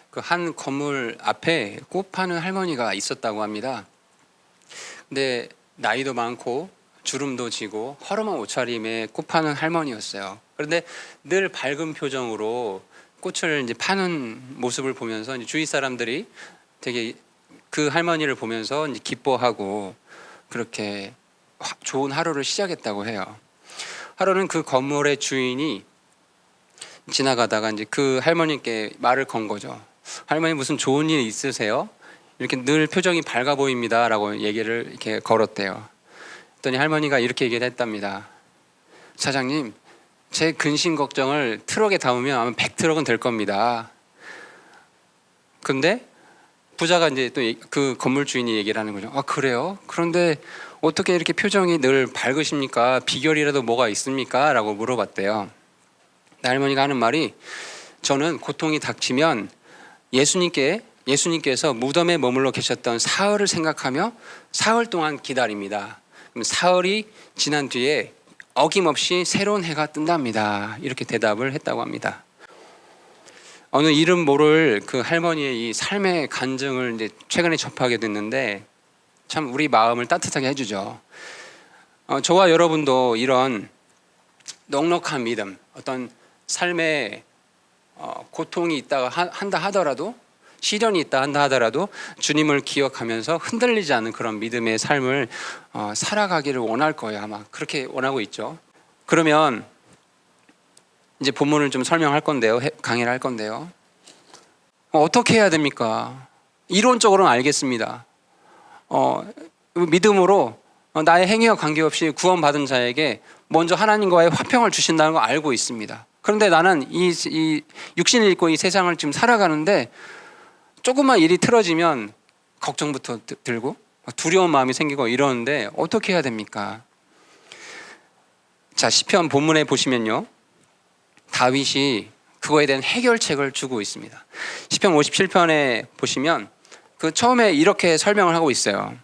그 한 건물 앞에 꽃 파는 할머니가 있었다고 합니다. 근데 나이도 많고 주름도 지고 허름한 옷차림에 꽃 파는 할머니였어요. 그런데 늘 밝은 표정으로 꽃을 이제 파는 모습을 보면서 이제 주위 사람들이 되게 그 할머니를 보면서 이제 기뻐하고 그렇게 좋은 하루를 시작했다고 해요. 하루는 그 건물의 주인이 지나가다가 이제 그 할머니께 말을 건 거죠. 할머니 무슨 좋은 일 있으세요? 이렇게 늘 표정이 밝아 보입니다라고 얘기를 이렇게 걸었대요. 그랬더니 할머니가 이렇게 얘기를 했답니다. 사장님, 제 근심 걱정을 트럭에 담으면 아마 100트럭은 될 겁니다. 근데 부자가 이제 또 그 건물 주인이 얘기를 하는 거죠. 아, 그래요? 그런데 어떻게 이렇게 표정이 늘 밝으십니까? 비결이라도 뭐가 있습니까? 라고 물어봤대요. 할머니가 하는 말이, 저는 고통이 닥치면 예수님께서 무덤에 머물러 계셨던 사흘을 생각하며 사흘 동안 기다립니다. 그럼 사흘이 지난 뒤에 어김없이 새로운 해가 뜬답니다. 이렇게 대답을 했다고 합니다. 어느 이름 모를 그 할머니의 이 삶의 간증을 이제 최근에 접하게 됐는데 참 우리 마음을 따뜻하게 해주죠. 저와 여러분도 이런 넉넉한 믿음, 어떤 삶에 고통이 있다가 한다 하더라도, 시련이 있다 한다 하더라도 주님을 기억하면서 흔들리지 않는 그런 믿음의 삶을 살아가기를 원할 거예요. 아마 그렇게 원하고 있죠. 그러면 이제 본문을 좀 설명할 건데요, 강의를 할 건데요. 어떻게 해야 됩니까? 이론적으로는 알겠습니다. 믿음으로 나의 행위와 관계없이 구원받은 자에게 먼저 하나님과의 화평을 주신다는 거 알고 있습니다. 그런데 나는 이 육신을 입고 이 세상을 지금 살아가는데 조금만 일이 틀어지면 걱정부터 들고 두려운 마음이 생기고 이러는데 어떻게 해야 됩니까? 자, 시편 본문에 보시면요, 다윗이 그거에 대한 해결책을 주고 있습니다. 시편 57편에 보시면 그 처음에 이렇게 설명을 하고 있어요.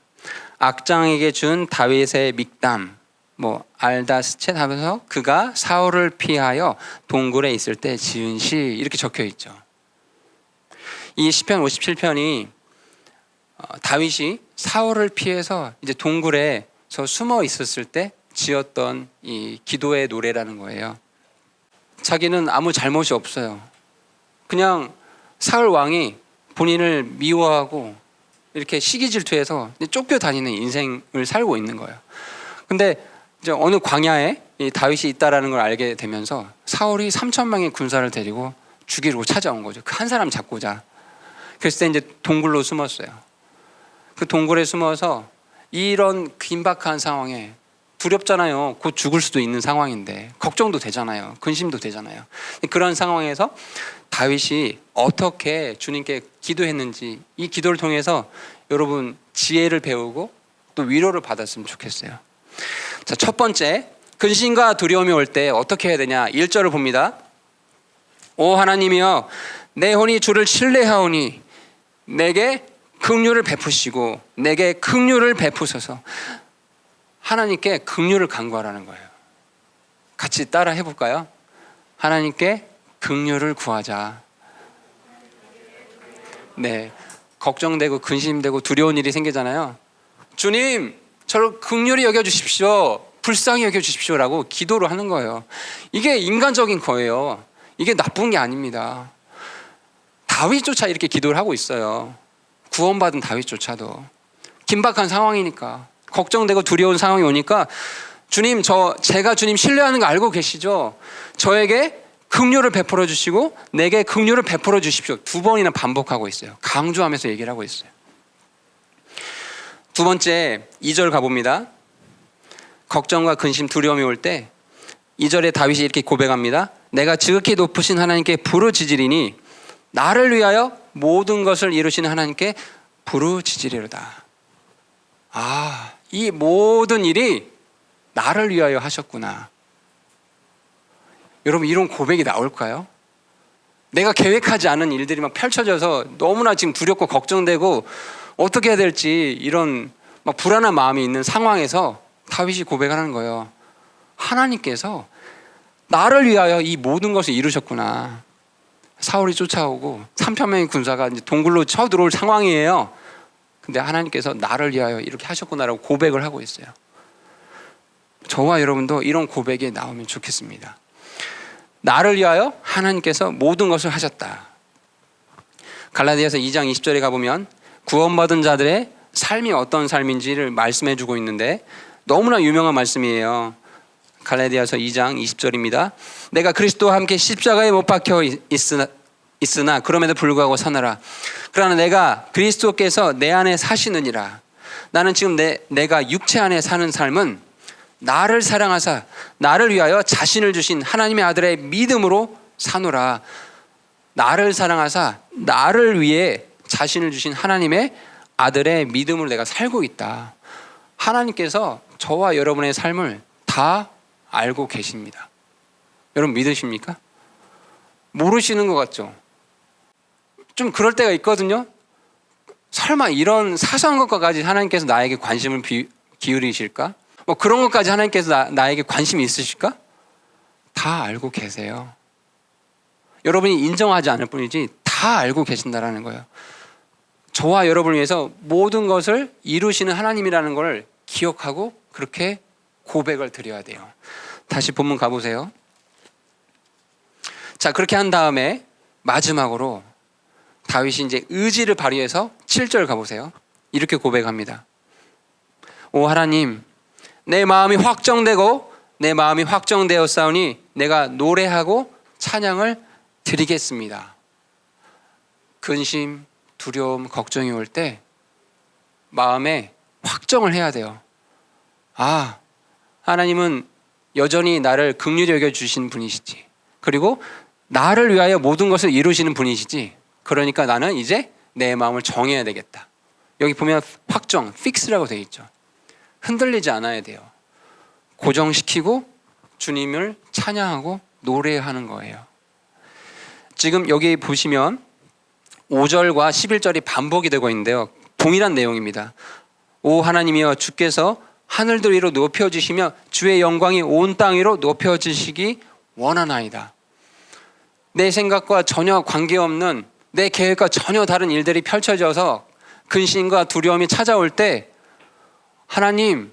악장에게 준 다윗의 믹담, 알다스쳇 하면서 그가 사울을 피하여 동굴에 있을 때 지은 시, 이렇게 적혀 있죠. 이 시편 57편이 다윗이 사울을 피해서 이제 동굴에서 숨어 있었을 때 지었던 이 기도의 노래라는 거예요. 자기는 아무 잘못이 없어요. 그냥 사울 왕이 본인을 미워하고 이렇게 시기 질투해서 쫓겨다니는 인생을 살고 있는 거예요. 근데 이제 어느 광야에 이 다윗이 있다라는 걸 알게 되면서 사울이 3,000명의 군사를 데리고 죽이려고 찾아온 거죠. 그 한 사람 잡고자. 그랬을 때 이제 동굴로 숨었어요. 그 동굴에 숨어서 이런 긴박한 상황에, 두렵잖아요. 곧 죽을 수도 있는 상황인데 걱정도 되잖아요. 근심도 되잖아요. 그런 상황에서 다윗이 어떻게 주님께 기도했는지, 이 기도를 통해서 여러분 지혜를 배우고 또 위로를 받았으면 좋겠어요. 자, 첫 번째, 근심과 두려움이 올 때 어떻게 해야 되냐? 1절을 봅니다. 오 하나님이여, 내 혼이 주를 신뢰하오니 내게 긍휼을 베푸시고 내게 긍휼을 베푸소서. 하나님께 긍휼을 간구하라는 거예요. 같이 따라 해볼까요? 하나님께 긍휼을 구하자. 네, 걱정되고 근심되고 두려운 일이 생기잖아요. 주님, 저를 긍휼히 여겨주십시오, 불쌍히 여겨주십시오라고 기도를 하는 거예요. 이게 인간적인 거예요. 이게 나쁜 게 아닙니다. 다윗조차 이렇게 기도를 하고 있어요. 구원받은 다윗조차도 긴박한 상황이니까, 걱정되고 두려운 상황이 오니까 주님, 제가 주님 신뢰하는 거 알고 계시죠? 저에게 긍휼을 베풀어 주시고 내게 긍휼을 베풀어 주십시오. 2번이나 반복하고 있어요. 강조하면서 얘기를 하고 있어요. 두 번째, 2절 가봅니다. 걱정과 근심, 두려움이 올 때 2절에 다윗이 이렇게 고백합니다. 내가 지극히 높으신 하나님께 부르짖으리니 나를 위하여 모든 것을 이루시는 하나님께 부르짖으리로다. 이 모든 일이 나를 위하여 하셨구나. 여러분, 이런 고백이 나올까요? 내가 계획하지 않은 일들이 막 펼쳐져서 너무나 지금 두렵고 걱정되고 어떻게 해야 될지 이런 막 불안한 마음이 있는 상황에서 다윗이 고백하는 거예요. 하나님께서 나를 위하여 이 모든 것을 이루셨구나. 사울이 쫓아오고 3,000명의 군사가 이제 동굴로 쳐들어올 상황이에요. 근데 하나님께서 나를 위하여 이렇게 하셨구나라고 고백을 하고 있어요. 저와 여러분도 이런 고백이 나오면 좋겠습니다. 나를 위하여 하나님께서 모든 것을 하셨다. 갈라디아서 2장 20절에 가보면 구원받은 자들의 삶이 어떤 삶인지를 말씀해 주고 있는데 너무나 유명한 말씀이에요. 갈라디아서 2장 20절입니다. 내가 그리스도와 함께 십자가에 못 박혀 있으나 그럼에도 불구하고 사느라. 그러나 내가 그리스도께서 내 안에 사시느니라. 나는 지금 내가 육체 안에 사는 삶은 나를 사랑하사 나를 위하여 자신을 주신 하나님의 아들의 믿음으로 사노라. 나를 사랑하사 나를 위해 자신을 주신 하나님의 아들의 믿음으로 내가 살고 있다. 하나님께서 저와 여러분의 삶을 다 알고 계십니다. 여러분 믿으십니까? 모르시는 것 같죠? 좀 그럴 때가 있거든요. 설마 이런 사소한 것까지 하나님께서 나에게 관심을 기울이실까? 뭐 그런 것까지 하나님께서 나에게 관심이 있으실까? 다 알고 계세요. 여러분이 인정하지 않을 뿐이지 다 알고 계신다라는 거예요. 저와 여러분을 위해서 모든 것을 이루시는 하나님이라는 걸 기억하고 그렇게 고백을 드려야 돼요. 다시 본문 가보세요. 자, 그렇게 한 다음에 마지막으로 다윗이 이제 의지를 발휘해서 7절 가보세요. 이렇게 고백합니다. 오 하나님, 내 마음이 확정되었사오니 내가 노래하고 찬양을 드리겠습니다. 근심, 두려움, 걱정이 올 때 마음에 확정을 해야 돼요. 아, 하나님은 여전히 나를 긍휼히 여겨주신 분이시지. 그리고 나를 위하여 모든 것을 이루시는 분이시지. 그러니까 나는 이제 내 마음을 정해야 되겠다. 여기 보면 확정, 픽스라고 되어 있죠. 흔들리지 않아야 돼요. 고정시키고 주님을 찬양하고 노래하는 거예요. 지금 여기 보시면 5절과 11절이 반복이 되고 있는데요. 동일한 내용입니다. 오 하나님이여 주께서 하늘들 위로 높여지시며 주의 영광이 온 땅 위로 높여지시기 원하나이다. 내 생각과 전혀 관계없는 내 계획과 전혀 다른 일들이 펼쳐져서 근심과 두려움이 찾아올 때 하나님,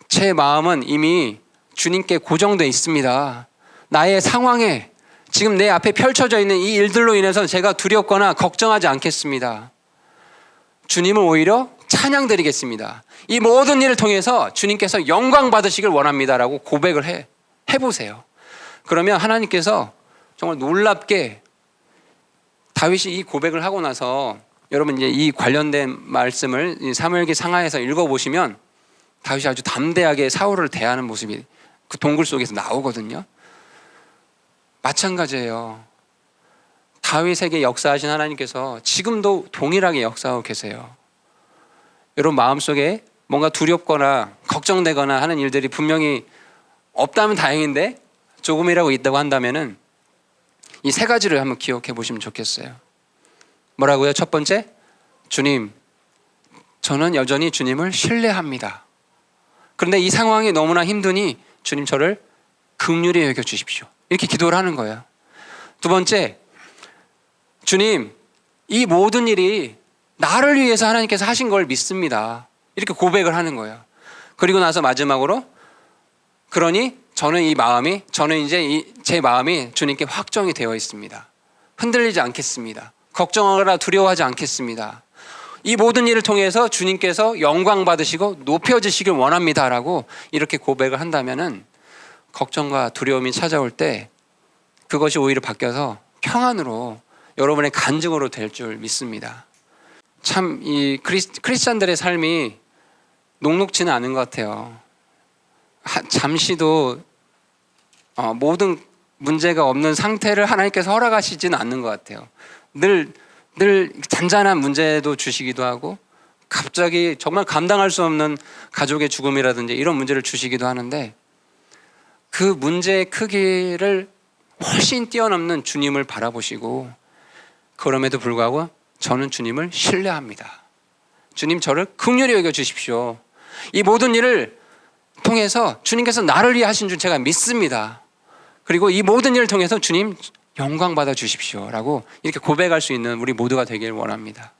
제 마음은 이미 주님께 고정되어 있습니다. 나의 상황에 지금 내 앞에 펼쳐져 있는 이 일들로 인해서 제가 두렵거나 걱정하지 않겠습니다. 주님을 오히려 찬양드리겠습니다. 이 모든 일을 통해서 주님께서 영광 받으시길 원합니다라고 고백을 해보세요. 그러면 하나님께서 정말 놀랍게 다윗이 이 고백을 하고 나서 여러분 이제 이 관련된 말씀을 사무엘기 상하에서 읽어보시면 다윗이 아주 담대하게 사울을 대하는 모습이 그 동굴 속에서 나오거든요. 마찬가지예요. 다윗에게 역사하신 하나님께서 지금도 동일하게 역사하고 계세요. 여러분 마음속에 뭔가 두렵거나 걱정되거나 하는 일들이 분명히 없다면 다행인데 조금이라도 있다고 한다면은 이 세 가지를 한번 기억해 보시면 좋겠어요. 뭐라고요? 첫 번째, 주님, 저는 여전히 주님을 신뢰합니다. 그런데 이 상황이 너무나 힘드니 주님 저를 긍휼히 여겨 주십시오. 이렇게 기도를 하는 거예요. 두 번째, 주님, 이 모든 일이 나를 위해서 하나님께서 하신 걸 믿습니다. 이렇게 고백을 하는 거예요. 그리고 나서 마지막으로, 그러니 저는 이제 제 마음이 주님께 확정이 되어 있습니다. 흔들리지 않겠습니다. 걱정하거나 두려워하지 않겠습니다. 이 모든 일을 통해서 주님께서 영광 받으시고 높여지시길 원합니다라고 이렇게 고백을 한다면은 걱정과 두려움이 찾아올 때 그것이 오히려 바뀌어서 평안으로 여러분의 간증으로 될 줄 믿습니다. 참 이 크리스찬들의 삶이 녹록지는 않은 것 같아요. 잠시도 모든 문제가 없는 상태를 하나님께서 허락하시지는 않는 것 같아요. 늘 잔잔한 문제도 주시기도 하고 갑자기 정말 감당할 수 없는 가족의 죽음이라든지 이런 문제를 주시기도 하는데 그 문제의 크기를 훨씬 뛰어넘는 주님을 바라보시고 그럼에도 불구하고 저는 주님을 신뢰합니다. 주님 저를 긍휼히 여겨 주십시오. 이 모든 일을 통해서 주님께서 나를 위해 하신 줄 제가 믿습니다. 그리고 이 모든 일을 통해서 주님 영광 받아 주십시오라고 이렇게 고백할 수 있는 우리 모두가 되길 원합니다.